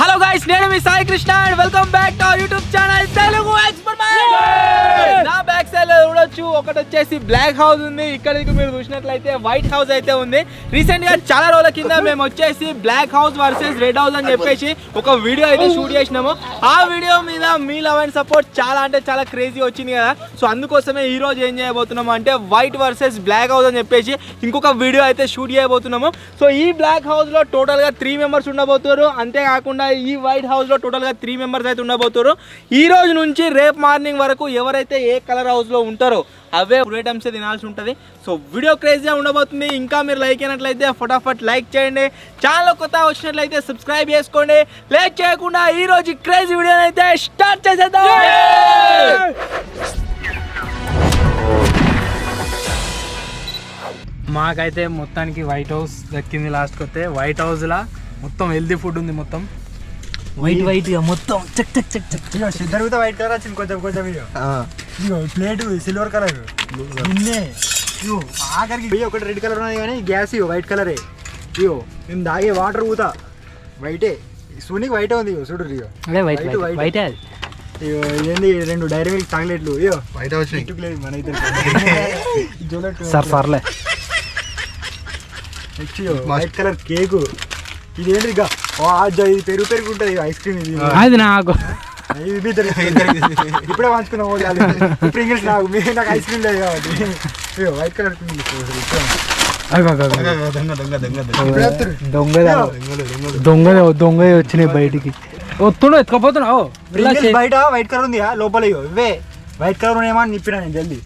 Hello guys, నేను మీ Sai Krishna and welcome back to our YouTube channel Telugu experiment. నా back side లో చూడొచ్చు, ఒకటి వచ్చేసి బ్లాక్ హౌస్ ఉంది, ఇక్కడికి మీరు చూసినట్లయితే వైట్ హౌస్ అయితే ఉంది. రీసెంట్ గా చాలా రోజుల కింద మేము వచ్చేసి black house versus red house అని చెప్పేసి ఒక వీడియో అయితే షూట్ చేసినాము. ఆ వీడియో మీద మీ లవ్ అండ్ సపోర్ట్ చాలా అంటే చాలా క్రేజీ వచ్చింది కదా. సో అందుకోసమే ఈ రోజు ఏం చేయబోతున్నాము అంటే వైట్ వర్సెస్ బ్లాక్ హౌస్ అని చెప్పేసి ఇంకొక వీడియో అయితే షూట్ చేయబోతున్నాము. సో ఈ బ్లాక్ హౌస్ లో టోటల్ గా 3 మెంబర్స్ ఉండబోతున్నారు. అంతేకాకుండా ఈ వైట్ హౌస్ లో టోటల్ గా 3 మెంబర్స్ అయితే ఉండబోతున్నారు. ఈ రోజు నుంచి రేపు మార్నింగ్ వరకు ఎవరైతే ఏ కలర్ హౌస్ లో ఉంటారో అవే ఫుడ్ ఐటమ్స్ తినాల్సి ఉంటుంది. సో వీడియో క్రేజీగా ఉండబోతుంది. ఇంకా మీరు లైక్ అయినట్లయితే ఫటాఫట్ లైక్ చేయండి. ఛానల్ కొత్త వచ్చినట్లయితే సబ్స్క్రైబ్ చేసుకోండి. లేట్ చేయకుండా ఈ రోజు క్రేజీ వీడియో అయితే స్టార్ట్ చేసేద్దాం. మాకైతే మొత్తానికి వైట్ హౌస్ దక్కింది. లాస్ట్కి వస్తే వైట్ హౌస్లా మొత్తం హెల్తీ ఫుడ్ ఉంది. మొత్తం వైట్ వైట్గా మొత్తం చెక్ చెక్ చెక్ చెక్ సిద్ధర్ కూడా వైట్ కలర్ వచ్చింది. కొంచెం కొంచెం ప్లేట్ సిల్వర్ కలర్ నిన్నే ఆఖరికి ఒకటి రెడ్ కలర్ ఉన్నది కానీ గ్యాస్ వైట్ కలరే. ఇగో మేము దాగే వాటర్ ఊతా వైటే, సూనికి వైటే ఉంది. చూడు అదే వైట్ వైటే. అది ఇగో ఇదేంది 2 డైరీ మిల్క్ చాక్లెట్లు ఇగో వైట్ వచ్చినాయి. మన ఇద్దరు సర్లే. Next white colour cake. ఇదేంటి ఇక ఇది పెరుగు ఉంటుంది ఐస్ క్రీమ్. ఇది అది నాకు ఇప్పుడే పంచుకున్నాం. ప్రింగిల్స్ నాకు నాకు ఐస్ క్రీమ్ లేదు కాబట్టి వైట్ కలర్ దొంగ వచ్చినాయి బయటికి. వస్తుండో ఎత్తుకపోతున్నావు. బయట వైట్ కలర్ ఉంది లోపల ఇవే వైట్ కలర్ ఉన్నాయేమో అని నిప్పినా నేను జల్దీ.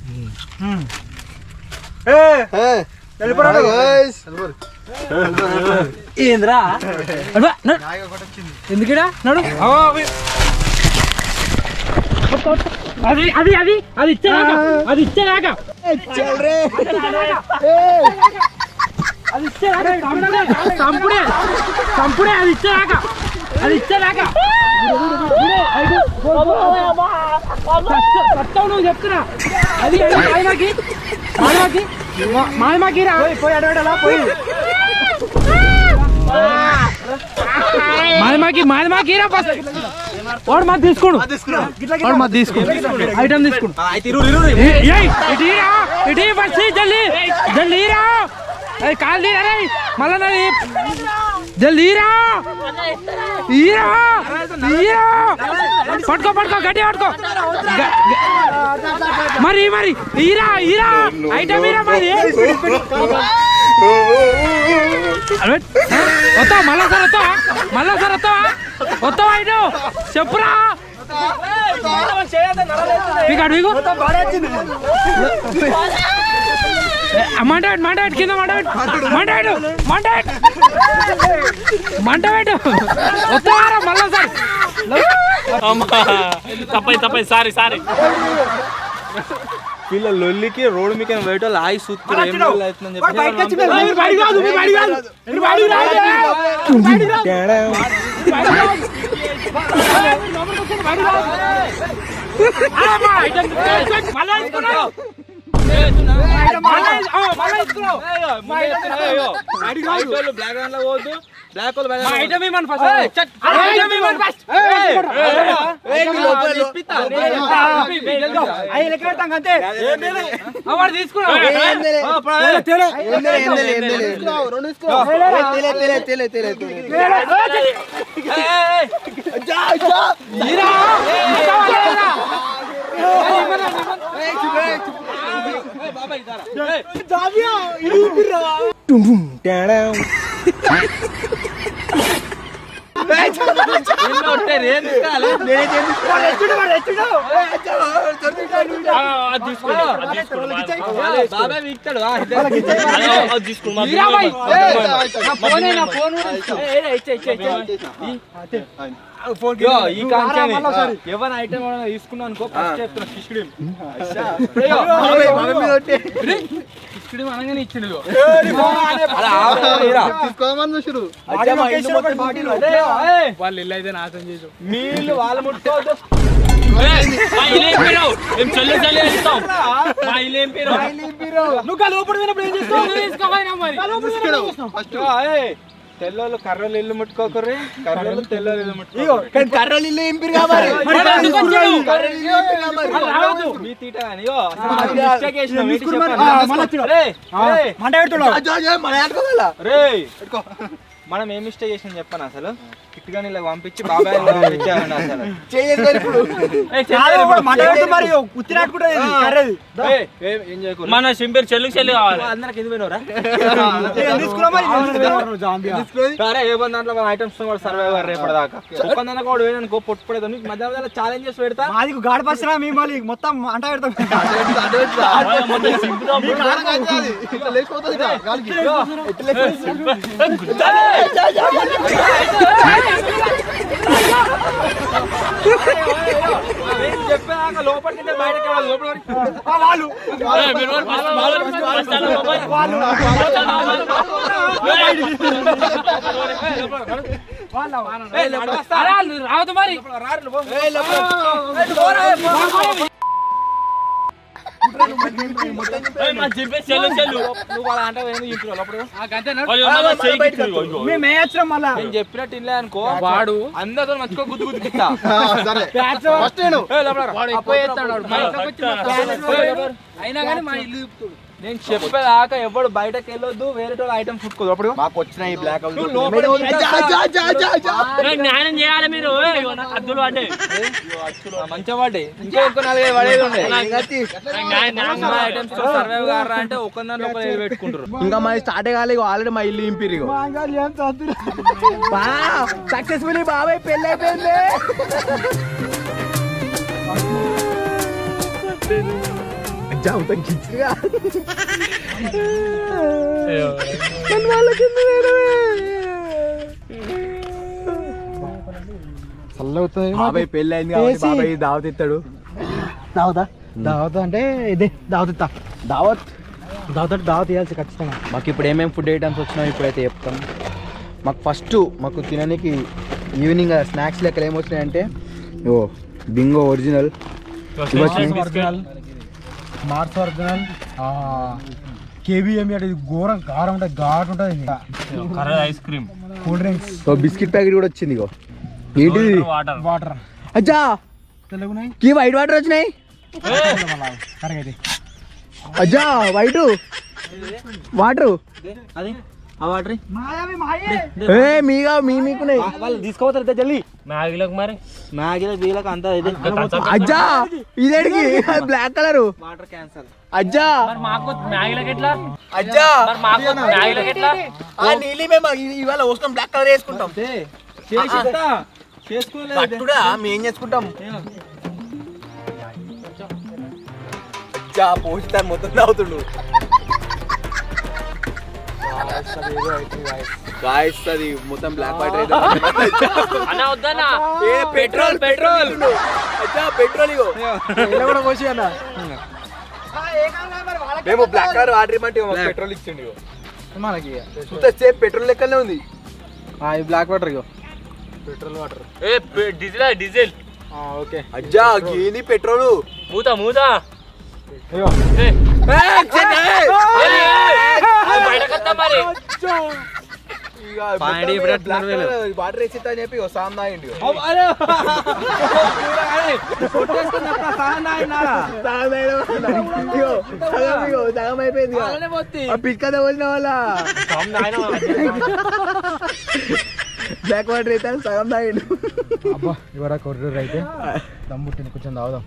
ఏంద్రా ఎందుకుడా నడు. అది అది అది అది ఇచ్చేదాకా అది ఇచ్చేదాకా అది ఇచ్చేదాకా చంపుడే చంపుడే అది ఇచ్చేదాకా అది ఇచ్చేదాకా సత్తావు నువ్వు చెప్తున్నా. అది మాయమాకి మాయమాకి మాయమాకి రా పోయి అడగడలా పోయి మాయమాకి రా ఫస్ట్. వాడు మాది తీసుకోండు వాడు మాది తీసుకోండు ఐటమ్ తీసుకోండు. ఇటీ ఫస్ట్ జల్దీ జల్దీ రా. అది కాల్ తీరా రే మళ్ళా నాది జల్దీ రా. పట్టుకో పట్టుకో గట్టి పట్టుకో మరి మరి ఈరా ఈరా ఐటమ్ ఈరా మరి. వస్తావా మళ్ళా సార్ వస్తావా మళ్ళా సార్ వస్తావా వస్తావా ఇటు చెప్పురా. మంట కింద మంట పెట్టు వస్తావారా మళ్ళా సార్. తప్పై సారీ వీళ్ళ లొల్లికి రోడ్డు మీకు బయట ఆగి సూత్తురు. బ్లాక్ లో పోవద్దు. బ్లాక్ ఎవరి ఐటమ్ తీసుకున్నా అనుకో ఫస్ట్ చెప్తున్నా కిష్కుడి అనగానే ఇచ్చిండు. వాళ్ళు ఇల్లు అయితే నాశనం చేసాం. నీళ్ళు వాళ్ళు ముట్టుకోవద్దు. నువ్వు లోపల ఏం చేస్తావు? తెల్లోళ్ళు కర్రలు ఇల్లు ముట్టుకోకర్రి, కర్రలు తెల్లోళ్ళు ఇల్లు ఇగో కానీ కర్రలు ఇల్లు ఇంపిరు కాబట్టి మీ తీట కానీ ఇగో అసలు అది mistake చేసినాం, ఏంటి చెప్పాను? రేయ్, మనం ఏం మిస్టేక్ చేసినాం చెప్పాను అసలు కిట్టుగా ఇలా పంపించి బాబాయ్ పంపించాను అసలు మన సింపేరు చెల్లి కావాలి అందరికి ఎందుకు పోయినవరా దాంట్లో ఐటమ్స్ కూడా సర్వైవ్ రేపటిదాకా ఒక్కొందన్న కూడా వేయనుకో పొట్టు పడేదాన్ని మధ్య మధ్యలో ఛాలెంజెస్ పెడతా మాది గాడిపరిచినా మీ మళ్ళీ మొత్తం అంట పెడతాం చెప్పాక లోపలికి బయటకి లోపల రావద్దు మరి నేను చెప్పినట్టు ఇల్లే అనుకో వాడు అందరితో మంచిగా గుద్దు గుద్దుకిస్తా అయినా కానీ మా ఇల్లు నేను చెప్పేదాకా ఎవడు బయటకు వెళ్ళొద్దు, వేరే ఐటమ్ ఫుట్టుకోదు. అప్పుడు మాకు వచ్చిన ఈ బ్లాక్ న్యాయం చేయాలి మీరు అద్దులు అంటే మంచిగా పడ్డాయి, ఇంకా ఇంకో 4-5 పడేది ఉండే ఐటమ్స్ సర్వైవ్ కారా అంటే ఒక దాంట్లో ఒకరు పెట్టుకుంటారు. ఇంకా మరి స్టార్ట్ కాలే ఆల్రెడీ మా ఇల్లు ఇంపిరు సక్సెస్ఫుల్లీ బాబాయ్ పెళ్ళి అయిపోయింది. బాబాయ్ పెళ్ళి అయింది కాబట్టి బాబాయ్ దావత్ ఇస్తాడు. దావత్ అంటే ఇదే దావత్ ఇస్తా. దావత్ ఇవ్వాల్సి ఖచ్చితంగా. మాకు ఇప్పుడు ఏమేమి ఫుడ్ ఐటమ్స్ వచ్చినాయో ఇప్పుడైతే చెప్తాం. మాకు ఫస్ట్ మాకు తినడానికి ఈవినింగ్ స్నాక్స్ లెక్కలు ఏమొచ్చినాయంటే ఓ Bingo original, Mars original, KBM అంటే ఘోరం కారం ఉంటుంది, ఘాటు ఉంటుంది, ice cream, cool drinks, biscuit packet కూడా వచ్చింది. ఇగో ఏంటిది వాటర్. అచ్చా తెలుగునాయి కీ వైట్ వాటర్ వచ్చినాయి. అజ్జా వైట్ వాటర్ అది ఆ వాటర్ మీకున్నాయి వాళ్ళు తీసుకోపోతారు జల్లి మ్యాగీలకు మరి మ్యాగీలకు అంతా అజ్జా ఇదేడికి బ్లాక్ కలర్ వాటర్ క్యాన్సర్. అజ్జా మాకు మ్యాగీలకు ఎట్లా అజ్జా మాకు మ్యాగీలకు ఎట్లా నీళ్ళు మేము ఇవాళ వస్తాం బ్లాక్ కలర్ వేసుకుంటాం. చేసుకోలేదు మేము ఏం చేసుకుంటాం. అజ్జా పోస్టర్ మొత్తం తాగుతుండు. అది మొత్తం బ్లాక్ వాటర్ అన్నా వద్దన్నా పెట్రోల్ అచ్చా పెట్రోల్ ఇగో కూడా పోసి అన్న మేము బ్లాక్ కలర్ వాటర్ ఇవ్వమంటే పెట్రోల్ ఇచ్చిండు మనకి చూస్తే సేమ్ పెట్రోల్ లెక్కనే ఉంది. బ్లాక్ వాటర్ ఇగో పెట్రోల్ వాటర్ డీజిల్ ఓకే. అజ్జా గీని పెట్రోల్ మూత వాటర్ వేసిస్తా అని చెప్పి సామ్ తాగిండు. సగం అయిపోయింది పిక్కద వచ్చిన వాళ్ళ బ్లాక్ వాటర్ అయితే సగం తాగిండు. అబ్బా ఇవరా కొర్రూరు అయితే దమ్ముట్టింది కొంచెం తాగుదాం.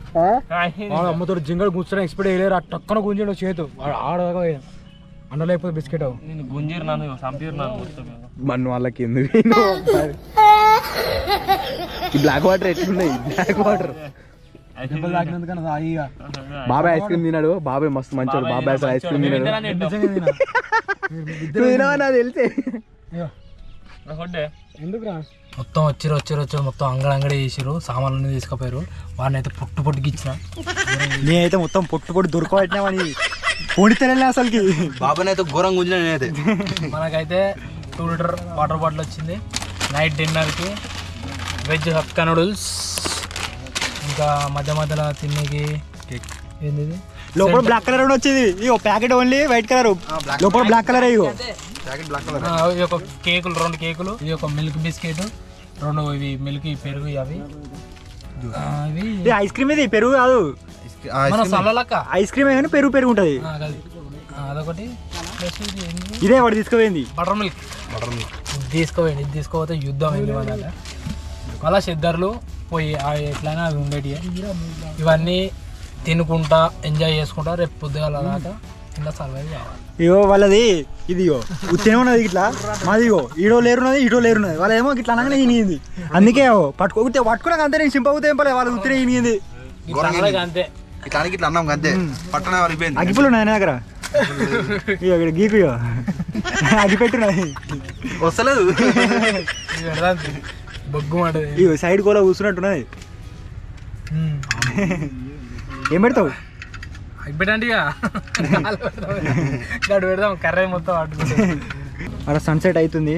అమ్మతో జింగడు కూర్చొని ఎక్స్పెక్ట్ చేయలేరు. ఆ టక్కన గుంజండు చేతు ఆడదాకా అండలేకపోతే బిస్కెట్ గుంజీరు నన్ను సంపీరు మన్ను వాళ్ళకి ఎందుకు ఈ బ్లాక్ వాటర్ ఎట్లున్నాయి. బ్లాక్ వాటర్ బాబాయ్ ఐస్ క్రీమ్ తిన్నాడు. బాబాయ్ మస్తు మంచోడు. బాబాయ్ అసలు ఐస్ క్రీమ్ తిన్నాడు. తినవా నాకు తెలిసే ఎందుకురా మొత్తం వచ్చారు మొత్తం అంగడి చేసిరు, సామాన్లు తీసుకుపోయారు. వాడిని అయితే పొట్టుకి ఇచ్చిన. నేనైతే మొత్తం పొట్టు దొరకబట్టినామని పొడితేనే అసలుకి బాబాయ్ అయితే ఘోరంగా గుంజినా. నేనైతే మనకైతే 2 లీటర్ వాటర్ బాటిల్ వచ్చింది. నైట్ డిన్నర్కి వెజ్ హక్కా నూడిల్స్, ఇంకా మధ్యలో తినేకి ఏంది లోపల బ్లాక్ కలర్ వచ్చింది. ఇగో ప్యాకెట్ ఓన్లీ వైట్ కలర్, లోపల బ్లాక్ కలర్. ఇగో ఇది ఒక కేకులు 2 కేకులు, ఇది ఒక మిల్క్ బిస్కెట్, 2 ఇవి మిల్క్ పెరుగు అవి ఇవి ఐస్ క్రీమ్ ఇది పెరుగు కాదు మన సల్లలక్క ఐస్ క్రీమ్ కానీ పెరుగు ఉంటది అదొకటి. ఇదే వాడు తీసుకుపోయింది బటర్ మిల్క్ ఇది తీసుకోపోయింది. ఇది తీసుకోపోతే యుద్ధం అయింది వాళ్ళ. మళ్ళా సిద్ధర్లు పోయి ఎట్లయినా అవి ఉండేటి ఇవన్నీ తినుకుంటా ఎంజాయ్ చేసుకుంటా రేపు పొద్దుగాల దాకా ఇలా సర్వైవ్ కావాలి. ఇగో వాళ్ళది ఇది ఉత్తేనే ఉన్నది ఇట్లా, మాది ఇగో ఈడో లేరున్నది ఇటో లేరున్నది. వాళ్ళేమో ఇట్లా అనగానే ఈనింది, అందుకే పట్టుకున్నాక అంతే. నేను సింపవుతే ఏం పర్లేదు, వాళ్ళు ఉత్తరే ఈనింది అంతే. ఇట్లా ఇట్లా అన్నాం అంతే. పట్టణ వాళ్ళిపోయింది. అగ్గిపులు ఉన్నాయి నా దగ్గర, ఇగో ఇక్కడ గీకు ఇగో అగ్గి పెట్టున్నది వస్తలేదు. బొగ్గు మాట ఇగో సైడ్ కోలా కూర్చున్నట్టున్నది. ఏం పెడతావు? పెట్టండి గడు పెడదాం కర్రీ మొత్తం అట్టుకుంటే. అక్కడ సన్సెట్ అవుతుంది.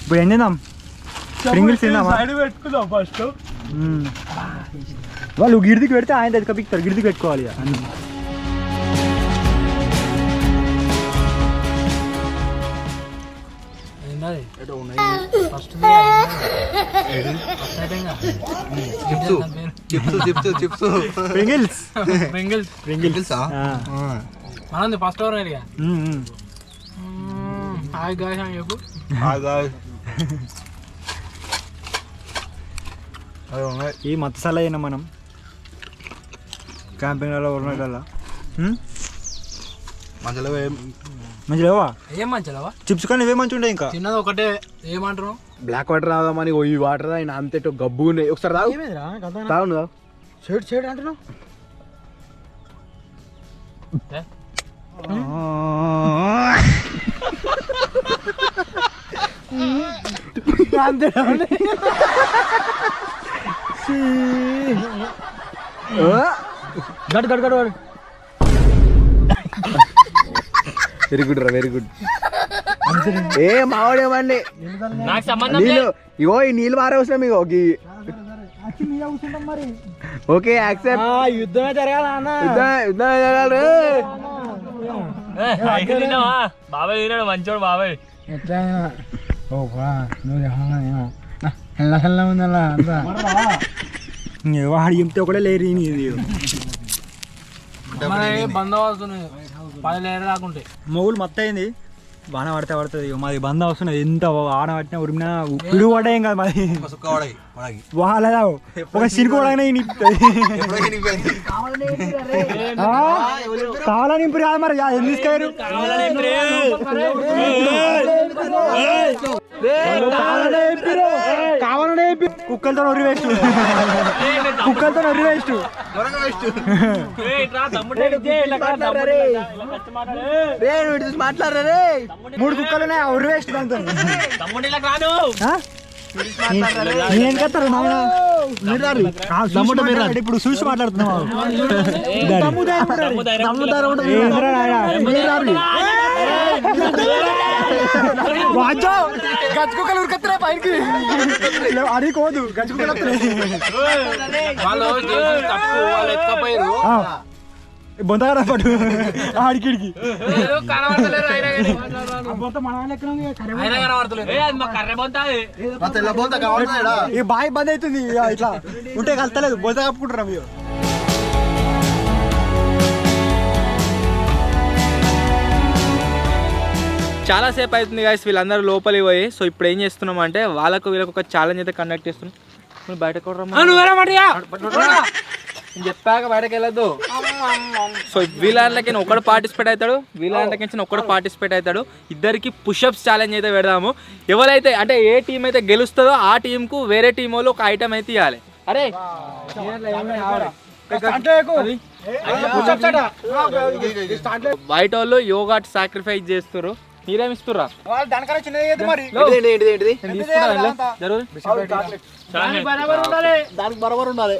ఇప్పుడు ఏం చేద్దాం? స్ప్రింగిల్స్ తిందామా? పెట్టుకుందాం ఫస్ట్. వాళ్ళు గిడిదికి పెడితే ఆయన దగ్గర కప్పిస్తారు, గిడిదికి పెట్టుకోవాలి అన్ని. ఫస్ట్ స్ప్రింగిల్స్ మనది first over area. Hi guy చెప్పు. ఈ మత్స్యాల అయినా మనం క్యాంపింగ్లలో ఉన్నట్ల మంచిగా మంచిగా లేవా? ఏం మంచిగా చిప్స్ కానీ ఇవే మంచిగా ఉంటాయి. ఇంకా చిన్నది ఒకటే ఏమంటారు, బ్లాక్ వాటర్ రాదామని ఈ వాటర్ ఆయన అంతేటో గబ్బు ఉన్నాయి. ఒకసారి తాగు తాగు షేడ్ షేడ్ అంటున్నావు. గడ్ గడ్ గడ్ వెరీ గుడ్ రా, వెరీ గుడ్. ఏ మావాడేమండి నాకు సంబంధం నీళ్ళు, ఇగో ఈ నీళ్ళు మారవసరం. ఇగో ఓకే యాక్సెప్ట్. యుద్ధమే జరగాలి అన్న, యుద్ధం జరగాలి. బాబాయ్ తిన్నాడు మంచోడు బాబాయ్. ఎట్లా నువ్వు వాడు చెప్తే ఒకటే లేరు. బందోబస్తు 10 లేరు రాకుంటే మొగులు మొత్తం అయింది. బాణ పడితే పడుతుంది. మాది బంద వస్తున్నది. ఎంత ఆన పట్టినా ఉరిమినా పిడుగు పడ్డాయి కదా మాది. వాళ్ళ ఒక సిరుకు పడగానే కావాలని నింపు కాదు మరి ఎందుకు తీసుకారు? కావాలనే కుక్కలతో నొర్రి వేస్ట్, కుక్కలతో నొర్రి వేస్ట్. మాట్లాడరే 3 కుక్కలు ఉన్నాయి, ఉర్రి వేస్ట్ దాంతో. ఇప్పుడు చూసి మాట్లాడుతున్నావు. గచ్చుకుక్కలు ఉరికత్తున్నాయి పైకి, అది కోదు గచ్చుకుక్కలు బొంతగా పట్టు ఆడికిడికి ఈ బాయ్ బంద్ అవుతుంది. ఇట్లా ఉంటే కలుతలేదు, బొంత కప్పుకుంటున్నాం. మీరు చాలా సేపు అవుతుంది గాయస్, వీళ్ళందరూ లోపలికి పోయి. సో ఇప్పుడు ఏం చేస్తున్నాం అంటే వీళ్ళకు ఒక ఛాలెంజ్ అయితే కండక్ట్ చేస్తున్నాం. బయటకు చెప్పాక బయటకు వెళ్ళదు. సో వీళ్ళకి ఒకడు పార్టిసిపేట్ అవుతాడు, వీళ్ళకి ఒకడు పార్టిసిపేట్ అవుతాడు. ఇద్దరికి పుషప్స్ ఛాలెంజ్ అయితే పెడదాము. ఎవరైతే అంటే ఏ టీం అయితే గెలుస్తుందో ఆ టీంకు వేరే టీం వాళ్ళు ఒక ఐటమ్ అయితే ఇవ్వాలి. అరే బయట వాళ్ళు యోగా సాక్రిఫైస్ చేస్తారు, మీరేమిస్తుర్రా? దానికన్నా చిన్నది మరి దానికి బరోబర్ ఉండాలి.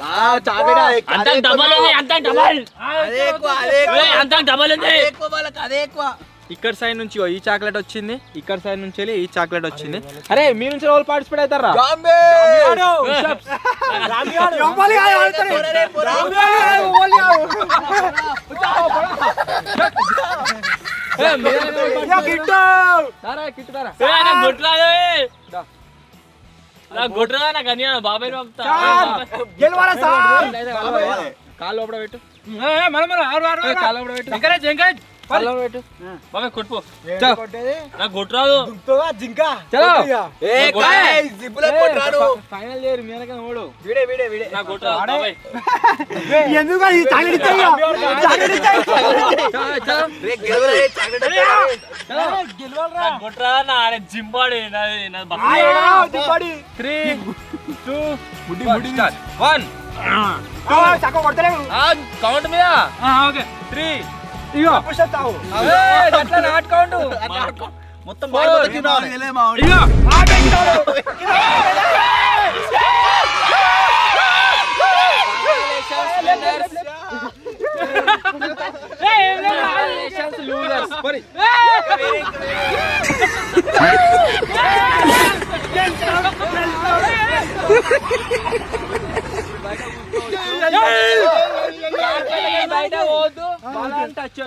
ఇక్కడ సైడ్ నుంచి ఈ చాక్లెట్ వచ్చింది, ఇక్కడ సైడ్ నుంచి వెళ్ళి ఈ చాక్లెట్ వచ్చింది. అరే మీ నుంచి వాళ్ళు పార్టిసిపేట్ అవుతారా? నాకు గొట్రా నాకు అని బాబాయ్ పంపుతా కాళ్ళు లోపల పెట్టు బాబాయ్ కొట్టుకో నాకు గొట్రాదు ఫైనల్ చేయరు మీ వెనక ఓడు నాకు గొట్రాదు బాబాయ్ నాకు గొట్రా నా జింబాడి నాది 3, 2, 1 కౌంట్ మీద ఓకే 3 అట్లా నాట్ కౌంట్ మొత్తం బయట పోద్దు టచ్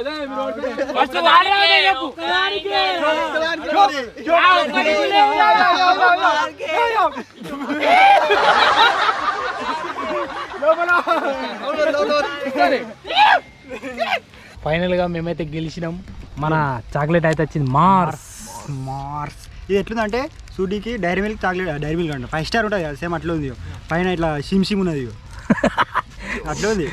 ఫైనల్ గా మేమైతే గెలిచినాం. మన చాక్లెట్ అయితే వచ్చింది మార్స్. ఇది ఎట్లుందంటే సూడీకి Dairy Milk chocolate, Dairy Milk అంట 5 స్టార్ ఉంటుంది కదా, సేమ్ అట్లా ఉంది. పైన ఇట్లా సిమ్ ఉన్నది, అట్లా ఉంది.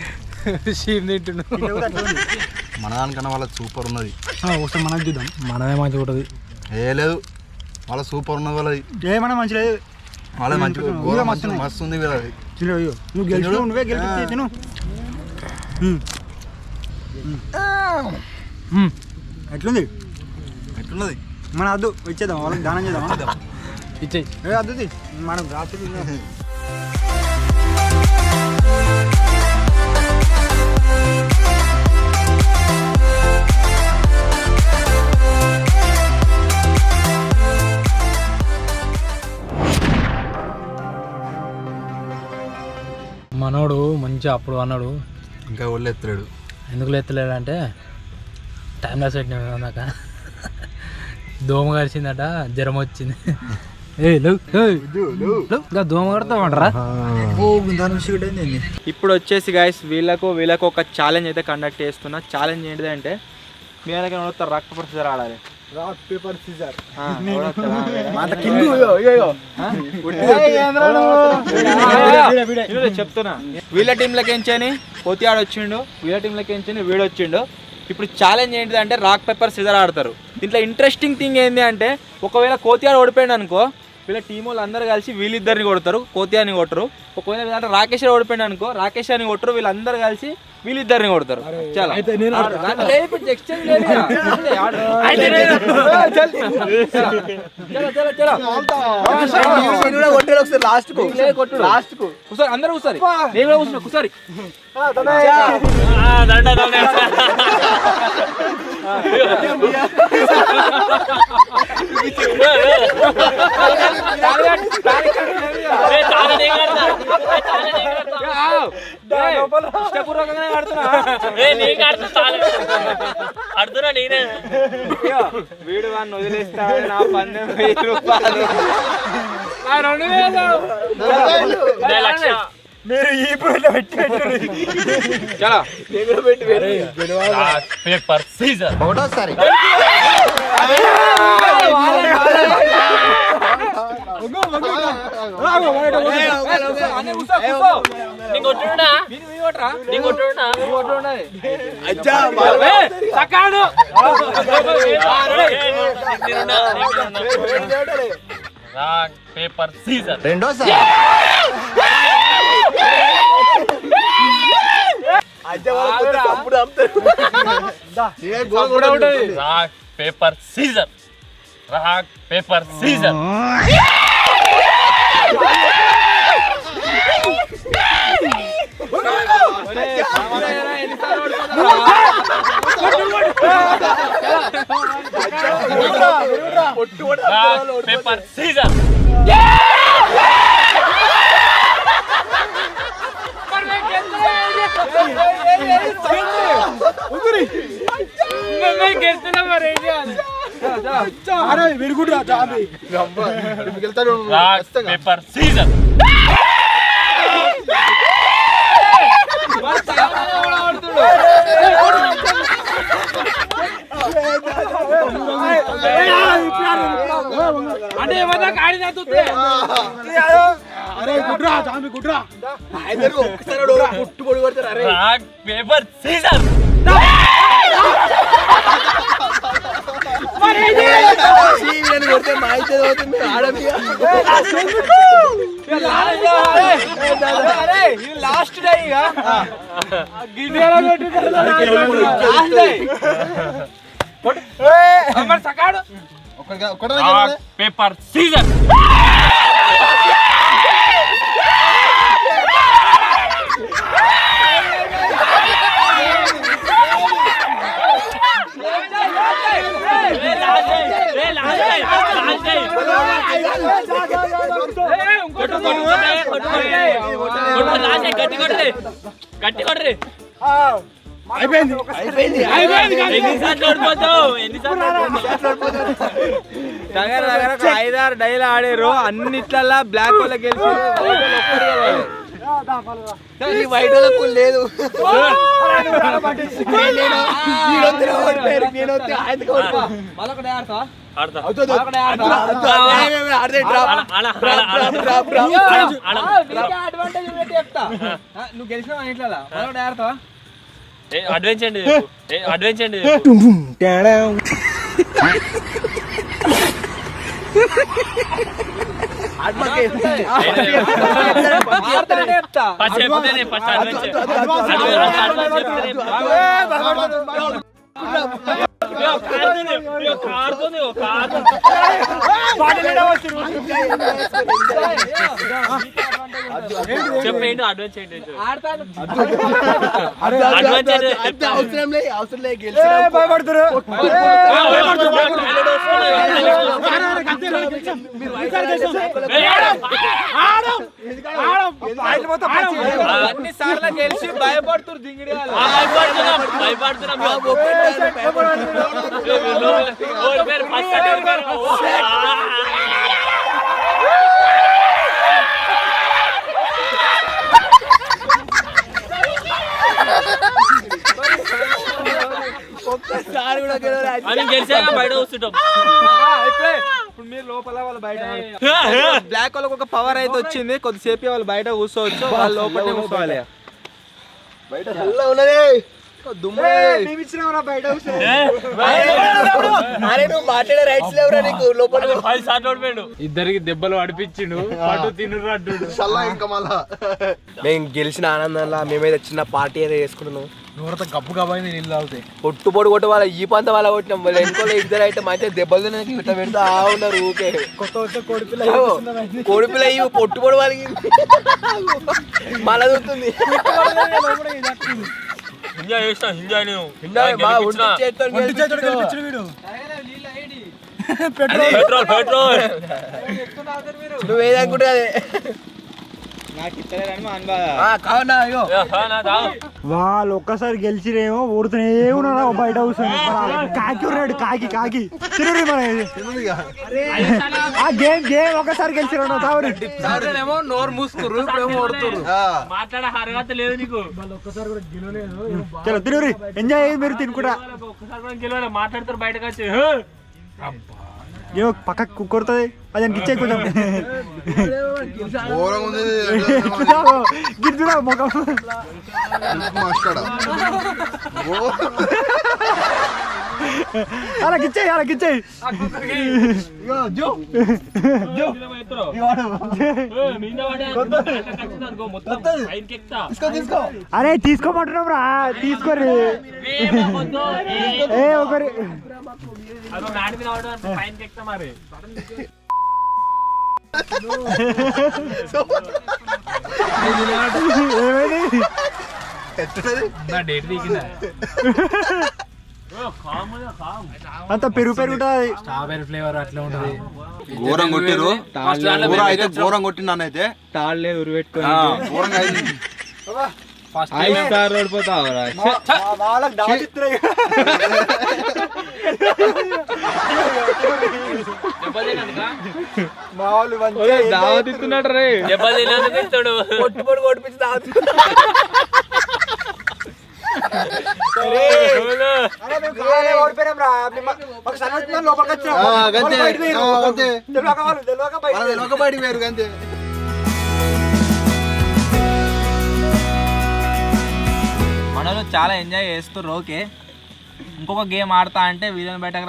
మన దానికన్నా వాళ్ళ సూపర్ ఉన్నది. ఒకసారి మనం చూద్దాం. మనమే మంచిగా ఉంటుంది. ఏ లేదు వాళ్ళ సూపర్ ఉన్నది వాళ్ళది. ఏమన్నా మంచి లేదు, వాళ్ళది మంచిగా మస్తు ఉంది వీళ్ళది. నువ్వు గెలిచి నువ్వే గెలిచి తిను. ఎట్లుంది ఎట్లున్నది? మన అద్దు ఇచ్చేద్దాం, వాళ్ళకి దానం చేద్దాం. ఇచ్చేయి. అద్దుది మనం రాత్రి మనోడు మంచిగా అప్పుడు అన్నాడు, ఇంకా ఒళ్ళు ఎత్తలేడు. ఎందుకు ఎత్తలేడు అంటే టైం లాస్ పెట్టినా నాక దోమ కలిసిందట, జ్వరం వచ్చింది. దోమ కడతామంటారా? ఇప్పుడు వచ్చేసి గైస్ వీళ్ళకు ఒక ఛాలెంజ్ అయితే కండక్ట్ చేస్తున్నా. ఛాలెంజ్ ఏంటిదంటే మీ వెనక నడుస్తారు రాక్ పేపర్ సిజర్ ఆడాలి. రాక్ పేపర్ సీజర్ చెప్తున్నా. వీళ్ళ టీంలోకి ఎంచని కోతియాడు వచ్చిండు, వీళ్ళ టీంలోకి ఎంచని వీడు వచ్చిండు. ఇప్పుడు ఛాలెంజ్ ఏంటిదంటే రాక్ పేపర్ సిజర్ ఆడతారు. దీంట్లో ఇంట్రెస్టింగ్ థింగ్ ఏంటి అంటే ఒకవేళ కోతియాడు ఓడిపోయాడు అనుకో, వీళ్ళ టీం వాళ్ళు అందరూ కలిసి వీళ్ళిద్దరిని కొడతారు, కోతియాని కొట్టరు. ఒకవేళ రాకేష్ ఓడిపోయాడు అనుకో, రాకేష్ అని కొట్టరు, వీళ్ళందరూ కలిసి వీళ్ళిద్దరిని కొడతారు. చాలా అందరూ కూర్చోరి, నేను కూడా కూర్చున్నా కూర్చోరి. ఇష్టపూర్వకంగానే ఆడుతున్నా నేనే. వీడు వాడిని వదిలేస్తాడు, నా 10,000 రూపాయలు 2,000 మీరు ఈ పూట పెట్టి చాలా పేపర్ సీజర్ ఒకటోసారి పేపర్ సీజర్ రెండోసారి rock paper scissor rock paper scissor paper scissor rock paper scissor అంటే ఏమన్నా కాడి తగ్గుతుంది rock paper scissor last day ఇక సకాడు రాక్ పేపర్ సీజర్ గట్టి కొట్టరే దగ్గర దగ్గర ఒక 5-6 డైలు ఆడారు అన్నిట్లల్లా బ్లాక్ వాళ్ళకి గెలిచి వైట్ వాళ్ళకు లేదు నువ్వు గెలిచినావు ఇట్లా మరొకటి ఆడతావా అడ్వెంచ్ అండి అడ్వెంచ్ అండి ఫస్ట్ చెప్తేనే ఫస్ట్ అడ్వెంచ్ చెప్పండి అడ్వెంచ్ ఏంటి అవసరం లేదు గెలిచి అన్ని సార్లు గెలిచి భయపడుతున్నారు దింగిడి భయపడుతున్నాం ఒక్కసారి కూడా గెలిచాక బయట వస్తుంటాం ఇప్పుడు మీరు లోపల వాళ్ళు బయట బ్లాక్ వాళ్ళకి ఒక పవర్ అయితే వచ్చింది కొద్దిసేపు వాళ్ళు బయట కూర్చోవచ్చు వాళ్ళు లోపల కూర్చోవాలి బయట ఉన్నది ఇద్దరికి దెబ్బలు అడిపించిండు పట్టు తినురు అడ్డు ఇంకా మళ్ళా మేము గెలిచిన ఆనందంలో మేమైతే చిన్న పార్టీ అయితే చేసుకుంటున్నాం నూరత గబ్బు గబ్బైంది నీళ్ళు తాగుతాయి పొట్టు పొడి కొట్టు వాళ్ళ ఈ పంత వాళ్ళ కొట్టినాం వాళ్ళు ఇంకో ఇద్దరు అయితే మంచిగా దెబ్బలు ఇట్లా పెడతా ఉన్నారు ఊకే కోడిపిల్ల ఇవి పొట్టు పొడి వాళ్ళకి మళ్ళా చూస్తుంది ఎంజాయ్ చేసిన ఎంజాయ్ పెట్రోల్ పెట్రోల్ నువ్వేదనుకుంటే అదే వాళ్ళు ఒక్కసారి గెలిచిరేమో ఊడుతూనే ఉన్నారా బయట కూర్చొని కాకి ఉన్నాడు కాకి కాకి తిరుగు మన గేమ్ ఒకసారి గెలిచిరా ఏమో నోరు మూసుకుర్రు ఇప్పుడేమో ఓడుతుర్రు మాట్లాడే అర్హత లేదు నీకు ఒక్కసారి కూడా గెలవలేదు చలో తిరుగు ఎంజాయ్ అయ్యి మీరు తినుకుంటా ఒక్కసారి కూడా గెలవాలి మాట్లాడతారు బయటకు వచ్చి ఏమో పక్కకు కొడుతుంది అది ఇచ్చే కొంచెం గిద్దురా మొఖం అలా గిచ్చేయి అలా గిచ్చేయి అరే తీసుకోమంటున్నాం రా తీసుకోరు ఏ ఒకరి మరి అంత పెరుగు పెరుగుతుంది స్ట్రాబెరీ ఫ్లేవర్ అట్లా ఉంటది ఘోరం కొట్టిరు అయితే ఘోరం కొట్టిండు అన్న అయితే తాళ్ళలేదు ఉరిపెట్టుకొని ఘోరంగా అయింది ఓడిపోతావు మా వాళ్ళు మంచిగా దావత్ ఇస్తున్నాడు రే. దెబ్బలు తినేందుకు ఇస్తాడు. కొట్టుబడి కొట్టిపించి తాగుతు అరే మేము కావాలే ఓడిపోయాం రా. మాకు సన్నిహితులు లోపలికి వచ్చినాం. వాళ్ళు బయటికి పోయిర్రు. తెలియక వాళ్ళు తెలియక బయటికి పోయిర్రు. మనలో చాలా ఎంజాయ్ చేస్తారు. ఓకే, ఇంకొక గేమ్ ఆడతా అంటే వీళ్ళని బయటకు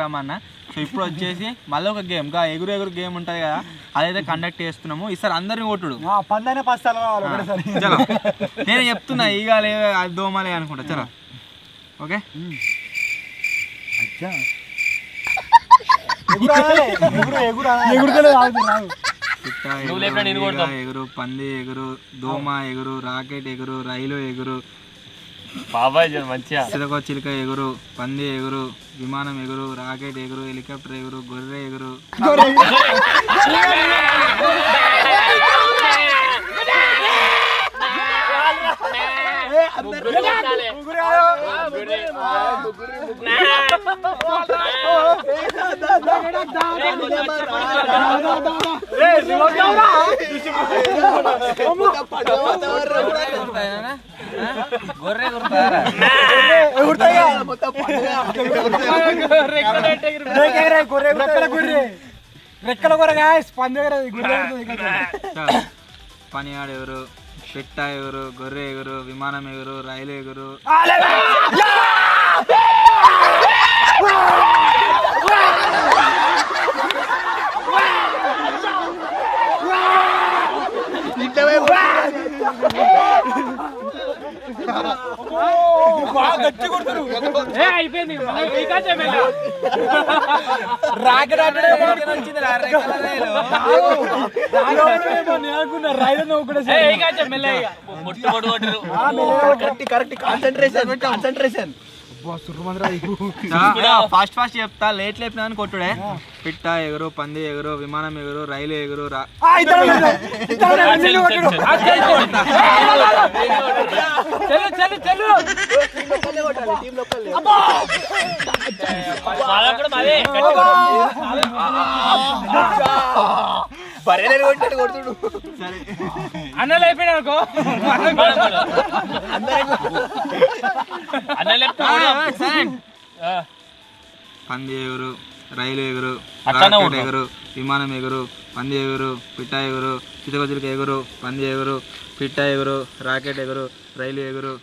రమ్మన్నా. సో ఇప్పుడు వచ్చేసి మళ్ళీ ఒక గేమ్ ఎగురు గేమ్ ఉంటుంది కదా, అదైతే కండక్ట్ చేస్తున్నాము. ఈసారి అందరిని కొట్టుడు. పందనే పస్తాలు చలో నేను చెప్తున్నా, ఇక అది దోమలే అనుకుంటా. చలో ఓకే. ఎగురు, పంది ఎగురు, దోమ ఎగురు, రాకెట్ ఎగురు, రైలు ఎగురు, బాబాయ్ మంచిగా చిలక చిలుక ఎగురు, పంది ఎగురు, విమానం ఎగురు, రాకెట్ ఎగురు, హెలికాప్టర్ ఎగురు, గొర్రె ఎగురు. గొర్రె రెక్కల కొరగా స్పంద పనియాడు ఎగురు, పెట్ట ఎగురు, గొర్రె ఎగురు, విమానం ఎగురు, రైలు ఎగురు. అయిపోయింది. రాకెట్ వచ్చింది కరెక్ట్ కాన్సంట్రేషన్ ఫాస్ట్ చెప్తా, లేట్ లేపినా అని కొట్టుడే. పిట్ట ఎగురు, పంది ఎగురు, విమానం ఎగురు, రైలు ఎగురు. అన్నలు అయిపోయినా అనుకో. పంది ఎగురు, రైలు ఎగురు, రాకెట్ ఎగురు, విమానం ఎగురు, పంది ఎగురు, పిట్ట ఎగురు, చితక ఎగురు, పంది ఎగురు, పిట్ట ఎగురు, రాకెట్ ఎగురు, రైలు ఎగురు.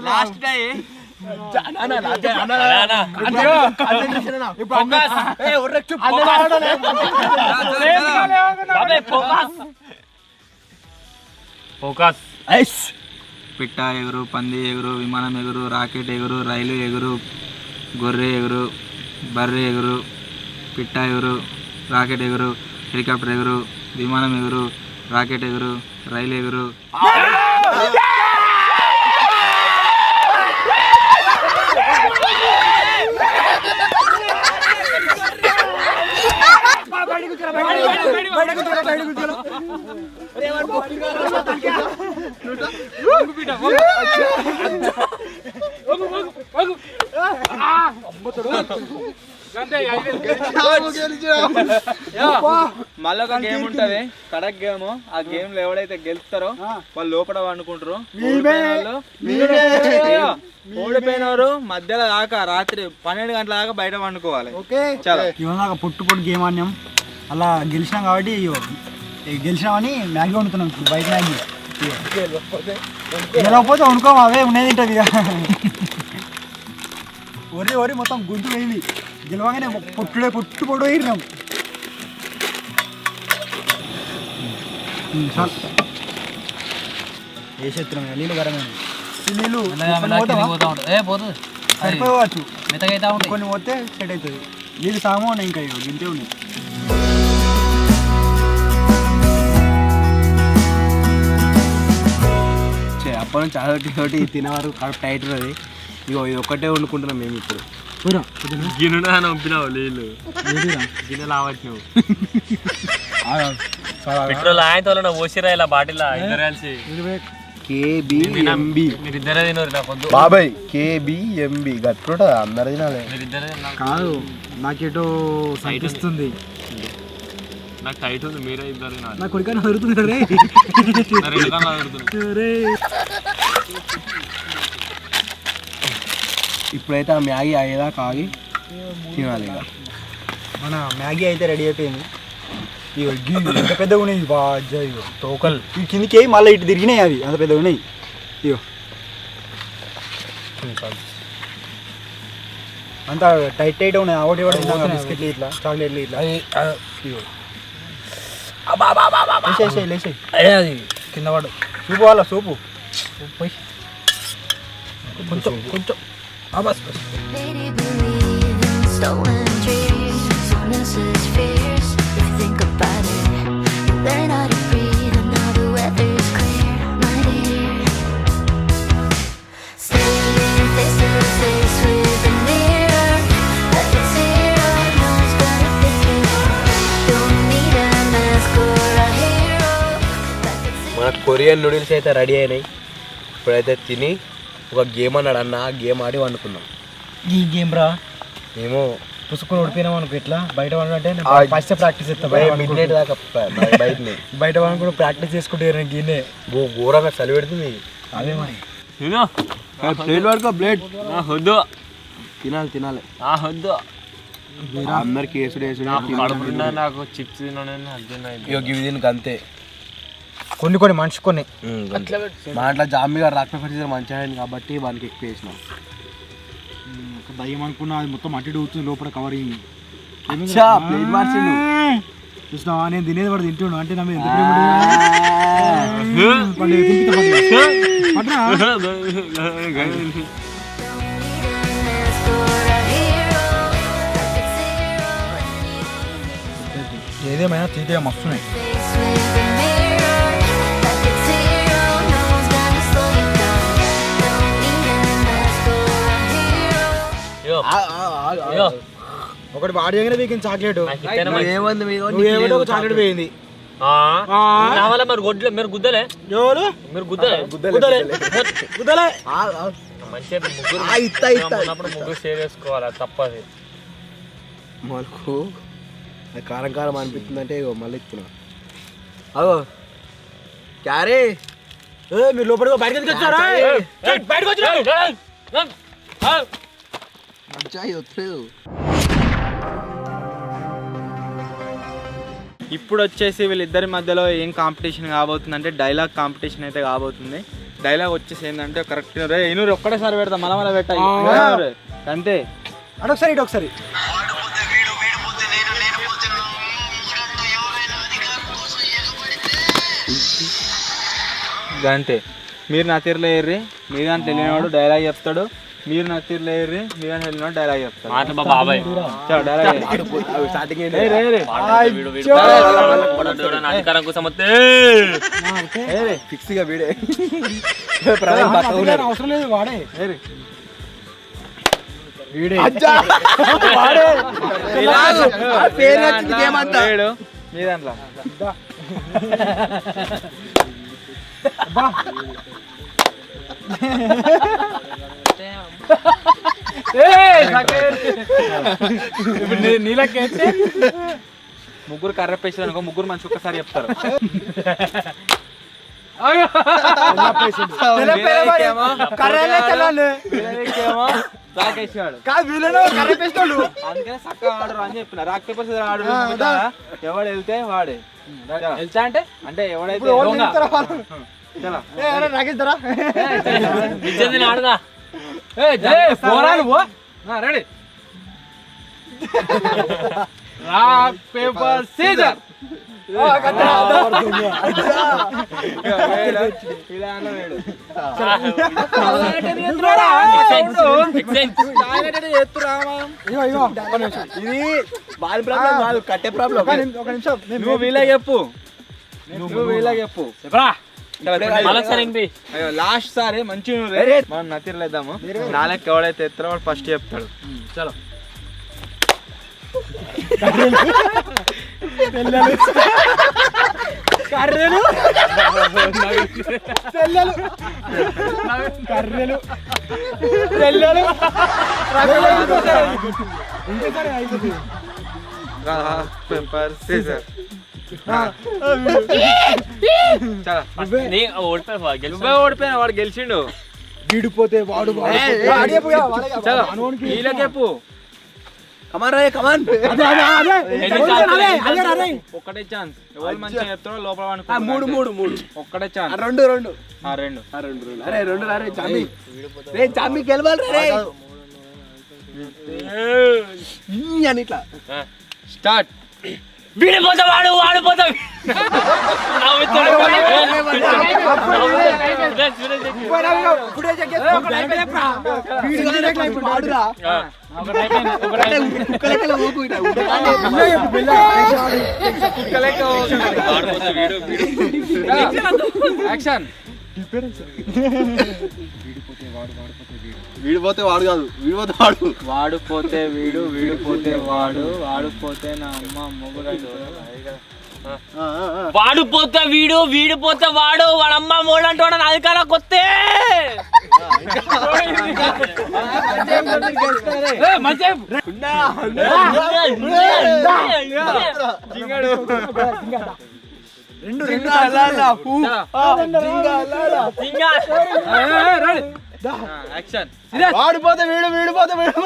లాస్ట్ టై ఫోకస్. పిట్ట ఎగురు, పంది ఎగురు, విమానం ఎగురు, రాకెట్ ఎగురు, రైలు ఎగురు, గొర్రె ఎగురు, బర్రె ఎగురు, పిట్ట ఎగురు, రాకెట్ ఎగురు, హెలికాప్టర్ ఎగురు, విమానం ఎగురు, రాకెట్ ఎగురు, రైలు ఎగురు. మళ్ళీ ఒక గేమ్ ఉంటది, కడక్ గేమ్. ఆ గేమ్ లో ఎవడైతే గెలుస్తారో వాళ్ళు లోపల వండుకుంటారు. ఓడిపోయినవారు మధ్యలో దాకా రాత్రి 12 గంటల దాకా బయట వండుకోవాలి. చాలా ఇవాళ పొట్టు గేమ్ ఆడినాం, అలా గెలిచినాం కాబట్టి గెలిచినామని మ్యాగీ వండుతున్నాం. బయట మ్యాగీ గెలవకపోతే వండుకోము, అవే ఉన్నది తింటది. ఇక ఒరి మొత్తం గుంటు వేయి గెలవగానే పొట్టు వేయినాం. ఏ చిత్రం నీళ్ళు గరమే నీళ్ళు సరిపోవచ్చు, కొన్ని పోతే సెట్ అవుతుంది. నీళ్ళు సామో ఇంకా గింతే ఉన్నాయి. అప్పటి నుంచి అదొకటి తినేవారు కడుపు టైట్ అది. ఇగో ఇది ఒక్కటే వండుకుంటున్నాం మేము ఇప్పుడు. గిన్నె పంపినావు నీళ్ళు గిన్నె లావట్టినావు పెట్రోల్ ఆయన పోసిరా ఇలా బాటిల్ ఇద్దరు కలిసి కేబిఎంబి మీరిద్దరే తినరు నాకు వద్దు బాబాయ్ కేబిఎంబి గట్టుంటా అందరు తినాలి మీరిద్దరే కాదు నాకేటో సంకిస్తుంది నాకు టైట్ ఉంది మీరే ఇద్దరు తినాలి నా కొడుకని అడుగుతున్నాడు రే నా రెండు కన్నా అడుగుతున్నా ఇప్పుడైతే ఆ మ్యాగీ అయ్యేదాకా ఆగి తినాలి ఇక మన మ్యాగీ అయితే రెడీ అయిపోయింది ఇగో ఎంత పెద్దగా ఉన్నాయి బాజా ఇగో టోకల్ ఈ కిందికి మళ్ళీ ఇటు తిరిగినాయి అవి అంత పెద్దగా ఉన్నాయి ఇగో అంత టైట్ టైట్ ఉన్నాయి ఒకటి ఒకటి బిస్కెట్లు ఇట్లా చాక్లెట్లు ఇట్లా లేసేయి లేసేయి అది కింద పడు సూపు వాళ్ళ సూపు పోయి కొంచెం కొంచెం bus bus Lady believe in stolen dreams. Someone else's fears. If you think about it, you learn how to breathe. And now the weather's clear, my dear. Standing face to face with the mirror, like it's zero, no one's gonna fix it. Don't need a mask or a hero, like it's మన Korean noodles అయితే ready అయినాయి ఇప్పుడైతే తిని ఒక game అన్నాడు అన్న ఆ game ఆడి వండుకున్నాం ఈ గేమ్ రా ఏమో పుసుకొని ఓడిపోయినాం అనుకో ఇట్లా బయట అంటే ఫస్ట్ ప్రాక్టీస్ చేస్తాం మిడ్ నైట్ దాకా బయటని బయట వాళ్ళని కూడా ప్రాక్టీస్ చేసుకుంటే గిన్నె ఘోరంగా చలి పెడుతుంది అదే మరి తిను ప్లేట్ పడుకో ప్లేట్ వద్దు తినాలి తినాలి వద్దు అందరికి వేసుడు వేసుడు నాకు కడుపు నిండా నాకు చిప్స్ తినని అర్థమైంది ఇక ఇవి దీనికి అంతే కొన్ని కొన్ని మనిషి కొన్ని మా ఇంట్లో జాంబీ గారు రాకపోతే పరిస్థితి మంచిగా అయింది కాబట్టి వానికి ఎక్కువ వేసినాం దయ్యం అనుకున్నా అది మొత్తం అట్టి అవుతుంది లోపల కవరింగ్ ప్లేట్ మార్చిండు చూసినావా నేను తినేది వాడు తింటున్నాను అంటే నా మీద ఎంత ప్రేమ ఉంటుంది. పట్టురా. ఏదేమైనా తీతే మస్తున్నాయి ఒకటి బాడీ దగ్గర వీకింది చాక్లెట్ ఏమంది ఏమిటో ఒక చాక్లెట్ పోయింది రావాలా మరి గొడ్లు మీరు గుద్దలే ఎవరు మీరు గుద్దలే గుద్దలే మంచిగా ముగ్గురు ఉన్నప్పుడు ముగ్గురు షేర్ చేసుకోవాలి అది తప్పది మనకు అది కారం కారం అనిపిస్తుందంటే ఇగో మళ్ళీ ఇస్తున్నా అగో క్యారీ మీరు లోపలికి బయటకు వచ్చారా బయటకు వచ్చి మంచిగా వస్తలేదు ఇప్పుడు వచ్చేసి వీళ్ళిద్దరి మధ్యలో ఏం కాంపిటీషన్ కాబోతుంది అంటే డైలాగ్ కాంపిటీషన్ అయితే కాబోతుంది. డైలాగ్ వచ్చేసి ఏంటంటే కరెక్ట్ ఇనూరు ఒక్కడేసారి పెడతా మళ్ళీ పెట్టాయి అంతే అడొకసారి ఇటు ఒకసారి అంతే. మీరు నా తీరులో ఏర్రి మీ దాంట్లో వెళ్ళినవాడు డైలాగ్ చెప్తాడు, మీరు నా తీరులో ఏర్రి మీ దాంట్లో వెళ్ళినవాడు డైలాగ్ చెప్తాడు. బాబాయ్ అధికారం కోసం ఫిక్స్ గా వీడే అవసరం లేదు వాడే మీ దాంట్లో నీళ్ళకైతే ముగ్గురు కర్ర పేసారు అనుకో, ముగ్గురు మంచి ఒక్కసారి చెప్తారు. అందుకనే చక్కగా ఆడరు అని చెప్పిన. రాకపోతే ఆడు ఎవడు వెళ్తే వాడే వెళ్తా అంటే ఎవడైతే ఆడదా రెడీ రాక్ పేపర్ సీజర్ ఇది బాల్ ప్రాబ్లం కాదు, కట్టే ప్రాబ్లం. ఒక నిమిషం నువ్వు వీళ్ళకి చెప్పు, నువ్వు వీళ్ళకి చెప్పు. అయ్యో లాస్ట్ సారి మంచి మనం నతిరలేద్దాము నాలుగు ఎవడైతే ఎత్తారో వాడు ఫస్ట్ చెప్తాడు. చలో కర్రెలు కర్రెలు పేపర్ సీజర్. ఓడిపోయినా వాడు గెలిచిండు. విడిపోతే వాడు చలో వీళ్ళకేపు ఒక్కటే ఛాన్స్. ఎవరు మంచిగా చెప్తారో లోపల మూడు ఒక్కటే ఛాన్స్. రెండు స్టార్ట్. వీడిపోతా వాడిపోతా యాక్షన్. వీడిపోతే వాడు కాదు, వీడిపోతే వాడు. వాడుపోతే వీడు, వీడిపోతే వాడు, వాడుపోతే నా అమ్మ మొగుడు. వాడిపోతా వీడు, వీడిపోతే వాడు, వాడమ్మ మూడంటే వాడు అధికారం కొత్తే వాడిపోతే వీడు, వీడిపోతే వీడు.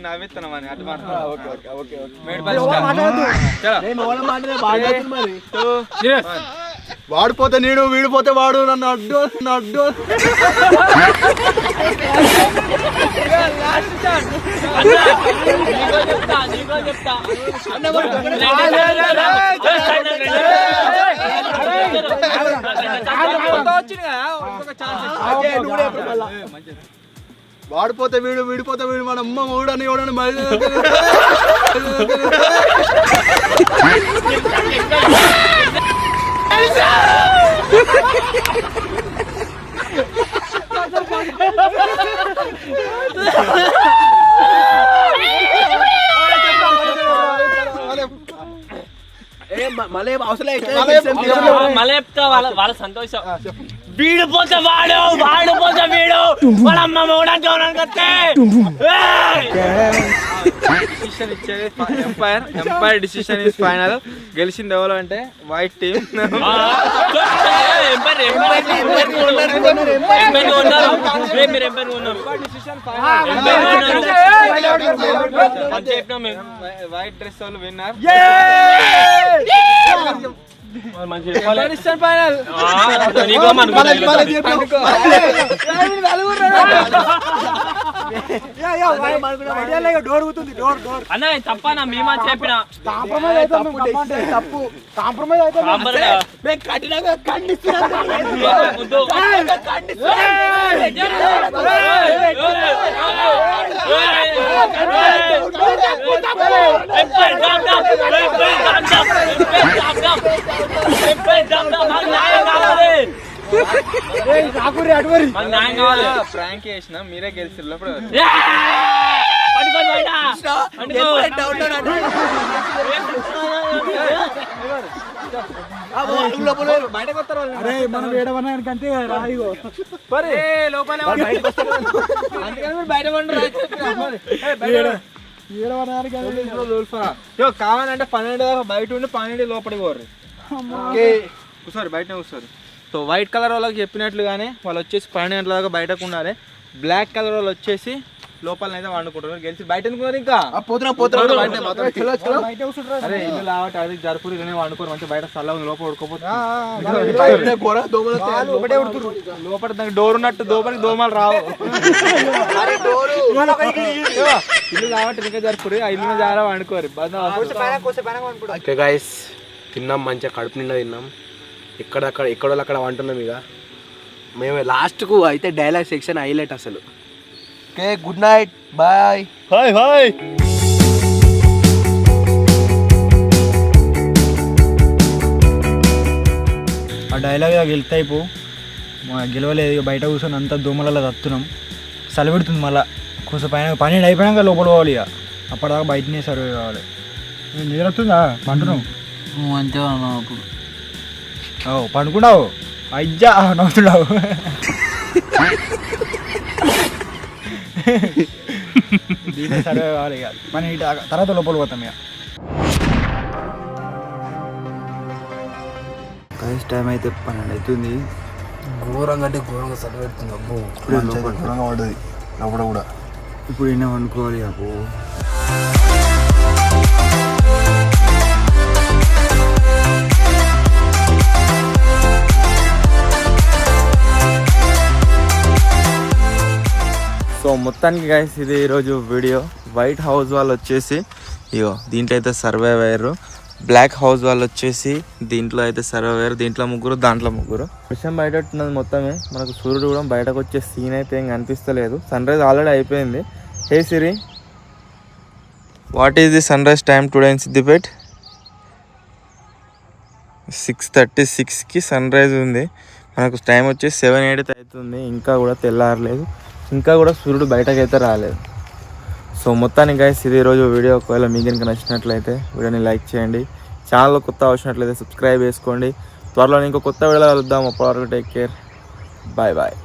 నవ్వుతున్నామని అటు వాడిపోతే నీడు, వీడిపోతే వాడు. నన్ను అడ్డు అడ్డు. వాడిపోతే వీడు, వీడిపోతే వీడు. మన అమ్మ మూడని ఎవడని మళ్ళీ మళ్ళీ చెప్తా వాళ్ళ సంతోషం. వీడిపోతే వాడు, వాడిపోతే వీడు, వాళ్ళమ్మ మూడంటే డిసిషన్ ఇచ్చేది ఎంపైర్ డిసిషన్ ఇస్ ఫైనల్. గెలిచింది ఎవరు అంటే వైట్ టీమ్. వైట్ డ్రెస్ వాళ్ళు విన్నర్. ఫైనల్ అన్న తప్పనా మేమా చెప్పిన తప్పు కాంప్రమైజ్ అయితే ప్రాంక్ చేసిన మీరే గెలిచారు. బయటకు వస్తారు మనం ఏడవనానికంటే రాయిగో లోపల బయట కావాలంటే 12 దాకా బయట ఉండి 12 లోపలికి పోరు. కూర్చోరు బయటనే కూర్చోరు. సో వైట్ కలర్ వాళ్ళకి చెప్పినట్లుగానే వాళ్ళు వచ్చేసి 12 గంటల దాకా బయటకు ఉండాలి. బ్లాక్ కలర్ వాళ్ళు వచ్చేసి లోపలనైతే వండుకుంటారు. గెలిచి బయట అనుకున్నారు. ఇంకా అరే ఇల్లు లావటి అది జరుపురు ఇలానే వండుకోరు. మంచిగా బయట చల్ల ఉంది, లోపల ఉడుకోపోతే లోపల దానికి డోర్ ఉన్నట్టు లోపలికి దోమలు రావు. ఇల్లు లావటి ఇంకా జరుపురు, ఆ ఇల్లు చాలా వండుకోరు. ఓకే గైస్, తిన్నాం మంచిగా, కడుపు నిండా తిన్నాం. ఎక్కడో అక్కడ వంటున్నాం. ఇక మేము లాస్ట్కు అయితే డైలాగ్ సెక్షన్ హైలైట్ అసలు. Okay, good night, bye. Hi hi. ఆ డైలాగ్ గెలుతాయిపో గెలవలేదు, ఇక బయట కూర్చొని అంతా దోమలలో తత్తున్నాం, చలిపెడుతుంది. మళ్ళీ కొంచెం పైన 12 అయిపోయినాక లోపల పోవాలి. ఇక అప్పటిదాకా బయటనే సర్వే కావాలి. నిద్ర వస్తుందా? పంటున్నావు? మంచిగా ఉన్నావు అప్పుడు. పండుకున్నావు? అయ్యా నవ్వుతున్నావు. దీన్ని సర్వే కావాలి. ఇక పని తర్వాత లోపల పోతాం. ఇక టైం అయితే 12 అవుతుంది. ఘోరంగా అంటే ఘోరంగా చలి పెడుతుంది. అబ్బో ఘోరంగా పడుతుంది లోపల కూడా. ఇప్పుడు ఎన్న వండుకోవాలి. అబ్బో సో మొత్తానికి గైస్ ఇది ఈరోజు వీడియో. వైట్ హౌస్ వాళ్ళు వచ్చేసి ఇగో దీంట్లో అయితే సర్వైవ్ అయ్యారు. బ్లాక్ హౌస్ వాళ్ళు వచ్చేసి దీంట్లో అయితే సర్వైవ్ అయ్యారు. దీంట్లో 3, దాంట్లో 3. విషయం బయట ఉన్నది మొత్తమే. మనకు సూర్యుడు కూడా బయటకు వచ్చే సీన్ అయితే ఏం కనిపిస్తలేదు. సన్ రైజ్ ఆల్రెడీ అయిపోయింది. Hey Siri, what is the sunrise time today in Siddipet? 6:36కి సన్ రైజ్ ఉంది. మనకు టైం వచ్చేసి 7:08 అవుతుంది. ఇంకా కూడా తెల్లారలేదు. ఇంకా కూడా సూర్యుడు బయటకు అయితే రాలేదు. సో మొత్తానికి గైస్ ఇది ఈరోజు వీడియో. ఒకవేళ మీకు కనుక నచ్చినట్లయితే వీడియోని లైక్ చేయండి. ఛానల్లో కొత్త వచ్చినట్లయితే సబ్స్క్రైబ్ చేసుకోండి. త్వరలో ఇంకో కొత్త వీడియోలో కలుద్దాం. అప్పటివరకు టేక్ కేర్, బాయ్ బాయ్.